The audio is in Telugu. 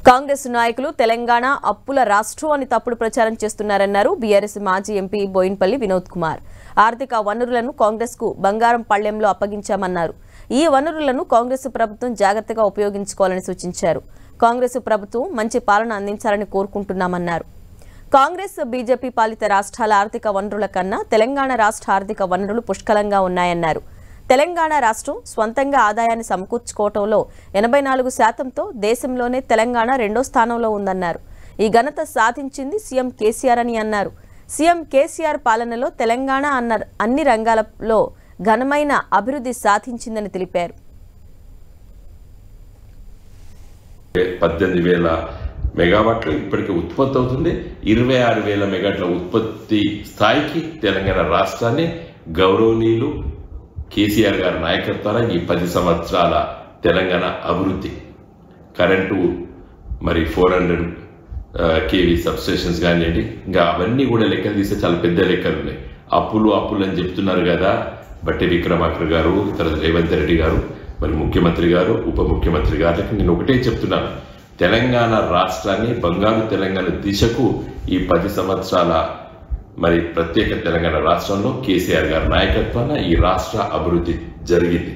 కాంగ్రెస్ నాయకులు తెలంగాణ అప్పుల రాష్ట్రం అని తప్పుడు ప్రచారం చేస్తున్నారన్నారు బీఆర్ఎస్ మాజీ ఎంపీ బోయిన్పల్లి వినోద్ కుమార్. ఆర్థిక వనరులను కాంగ్రెస్ కు బంగారం పళ్లెంలో అప్పగించామన్నారు. ఈ వనరులను కాంగ్రెస్ ప్రభుత్వం జాగ్రత్తగా ఉపయోగించుకోవాలని సూచించారు. కాంగ్రెస్ ప్రభుత్వం మంచి పాలన అందించాలని కోరుకుంటున్నామన్నారు. కాంగ్రెస్ బీజేపీ పాలిత రాష్ట్రాల ఆర్థిక వనరుల కన్నా తెలంగాణ రాష్ట్ర ఆర్థిక వనరులు పుష్కలంగా ఉన్నాయన్నారు. తెలంగాణ రాష్ట్రం స్వంతంగా ఆదాయాన్ని సమకూర్చుకోవటంలో 84%తో దేశంలోనే తెలంగాణ రెండో స్థానంలో ఉందన్నారు. ఈ ఘనత సాధించింది సీఎం కేసీఆర్ అని అన్నారు. సీఎం కేసీఆర్ పాలనలో తెలంగాణ అన్ని రంగాలలో ఘనమైన అభివృద్ధి సాధించిందని తెలిపారు. 18,000 మెగావాట్లు ఇప్పటికే ఉత్పత్తి అవుతుంది. 26,000 మెగావాట్ల ఉత్పత్తి స్థాయికి తెలంగాణ రాష్ట్రాన్ని గౌరవనీయులు కేసీఆర్ గారి నాయకత్వాన ఈ 10 సంవత్సరాల తెలంగాణ అభివృద్ధి, కరెంటు మరి 400 kV సబ్స్టేషన్స్ కానివ్వండి, ఇంకా అవన్నీ కూడా లెక్కలు తీస్తే చాలా పెద్ద లెక్కలు ఉన్నాయి. అప్పులు అని చెప్తున్నారు కదా బట్టి విక్రమార్క గారు, తర్వాత రేవంత్ రెడ్డి గారు, మరి ముఖ్యమంత్రి గారు, ఉప ముఖ్యమంత్రి గారికి నేను ఒకటే చెప్తున్నాను, తెలంగాణ రాష్ట్రాన్ని బంగారు తెలంగాణ దిశకు ఈ 10 సంవత్సరాల మరి ప్రత్యేక తెలంగాణ రాష్ట్రంలో కేసీఆర్ గారి నాయకత్వాన ఈ రాష్ట్ర అభివృద్ధి జరిగింది.